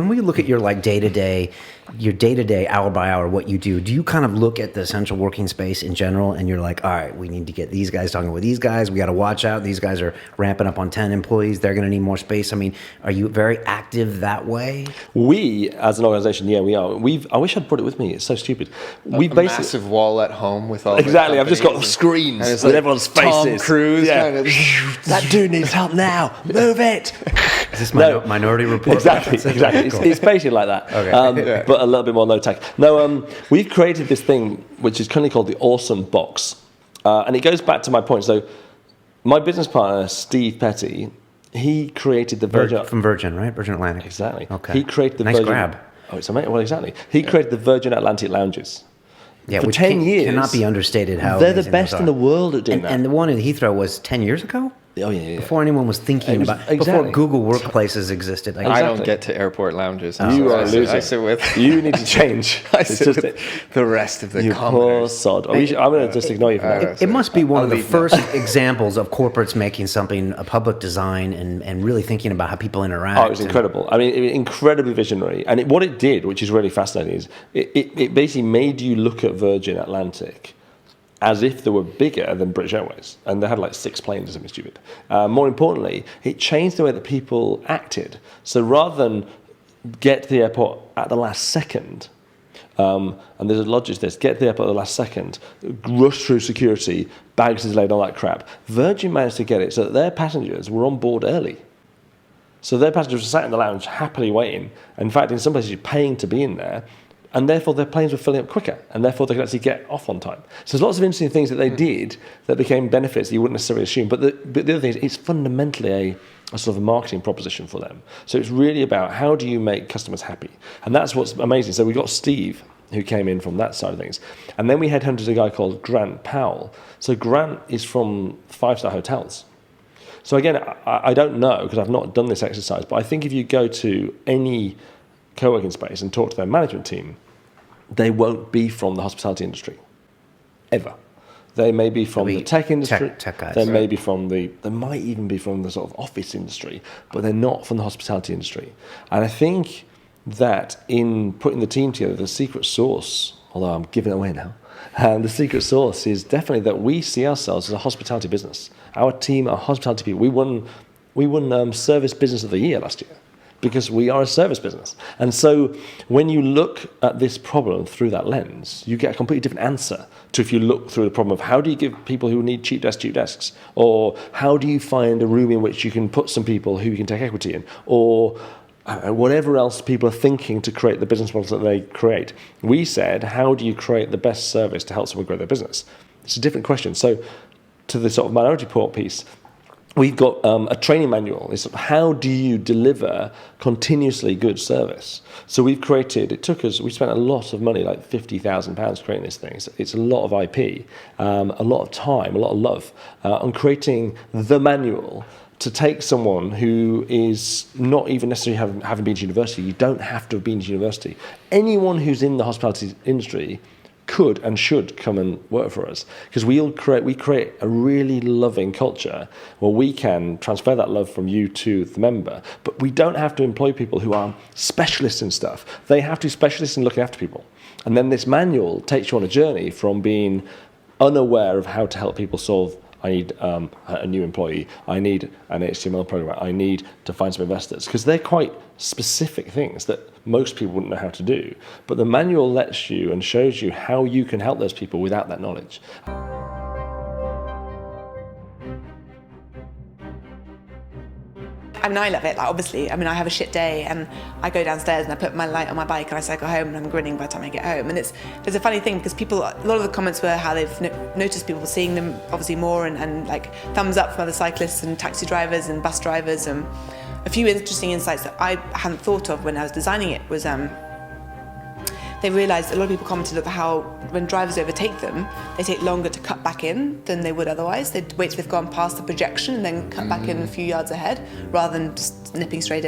When we look at your day-to-day, hour by hour, what you do you kind of look at the central working space in general and you're like, all right, we need to get these guys talking with these guys. We got to watch out. These guys are ramping up on 10 employees. They're going to need more space. I mean, are you very active that way? We, as an organization, yeah, we are. I wish I'd brought it with me. It's so stupid. We basically massive wall at home with all exactly. I've just got screens with like everyone's faces. Tom Cruise. Yeah. Kind of. That dude needs help now. Move it. Is this Minority Report? Exactly. It's basically like that, okay. But a little bit more low tech. No, we've created this thing which is currently called the Awesome Box, and it goes back to my point. So, my business partner Steve Petty, he created the Virgin from Virgin, right? Virgin Atlantic. Exactly. Okay. He created the nice Virgin. Grab. Oh, it's amazing. Well, exactly. He created the Virgin Atlantic lounges. Yeah, for which 10 years. Cannot be understated how they're the best in the world at doing that. And the one in Heathrow was 10 years ago? Oh, yeah. Before anyone was thinking about before Google Workplaces existed. Exactly. I don't get to airport lounges. You are losing. I sit with. You need to change. I sit with the rest of the you poor sod. I'm going to just ignore you for that. It must be one of the first examples of corporates making something a public design and really thinking about how people interact. Oh, it was incredible. I mean, incredibly visionary. And what it did, which is really fascinating, is it basically made you look at Virgin Atlantic as if they were bigger than British Airways. And they had like 6 planes or something stupid. More importantly, it changed the way that people acted. So rather than get to the airport at the last second, and there's a logic to this, get to the airport at the last second, rush through security, bags is laid, all that crap. Virgin managed to get it so that their passengers were on board early. So their passengers were sat in the lounge happily waiting. In fact, in some places, you're paying to be in there. And therefore, their planes were filling up quicker, and therefore they could actually get off on time. So there's lots of interesting things that they did that became benefits that you wouldn't necessarily assume. But the other thing is, it's fundamentally a sort of a marketing proposition for them. So it's really about how do you make customers happy, and that's what's amazing. So we got Steve, who came in from that side of things, and then we headhunted a guy called Grant Powell. So Grant is from 5-star hotels. So again, I don't know because I've not done this exercise, but I think if you go to any co-working space and talk to their management team, they won't be from the hospitality industry, ever. They may be from the tech industry. Tech guys. They may be from they might even be from the sort of office industry, but they're not from the hospitality industry. And I think that in putting the team together, the secret sauce, although I'm giving it away now, the secret sauce is definitely that we see ourselves as a hospitality business. Our team are hospitality people. We won Service Business of the Year last year, because we are a service business. And so when you look at this problem through that lens, you get a completely different answer to if you look through the problem of how do you give people who need cheap desks, or how do you find a room in which you can put some people who you can take equity in, or whatever else people are thinking to create the business models that they create. We said, how do you create the best service to help someone grow their business? It's a different question. So to the sort of Minority Report piece, we've got a training manual. It's how do you deliver continuously good service? So we've created, we spent a lot of money, like £50,000 creating this thing. It's a lot of IP, a lot of time, a lot of love on creating the manual to take someone who is not even necessarily having been to university. You don't have to have been to university. Anyone who's in the hospitality industry could and should come and work for us, because we create a really loving culture where we can transfer that love from you to the member, but we don't have to employ people who are specialists in stuff. They have to be specialists in looking after people. And then this manual takes you on a journey from being unaware of how to help people solve, I need a new employee, I need an HTML program, I need to find some investors, because they're quite specific things that most people wouldn't know how to do. But the manual lets you and shows you how you can help those people without that knowledge. I mean, I love it, like, obviously. I mean, I have a shit day and I go downstairs and I put my light on my bike and I cycle home and I'm grinning by the time I get home. And it's a funny thing because a lot of the comments were how they've noticed people seeing them obviously more and like thumbs up from other cyclists and taxi drivers and bus drivers. And a few interesting insights that I hadn't thought of when I was designing it was they realised, a lot of people commented about how when drivers overtake them, they take longer to cut back in than they would otherwise. They'd wait till they've gone past the projection and then cut back in a few yards ahead, rather than just nipping straight in.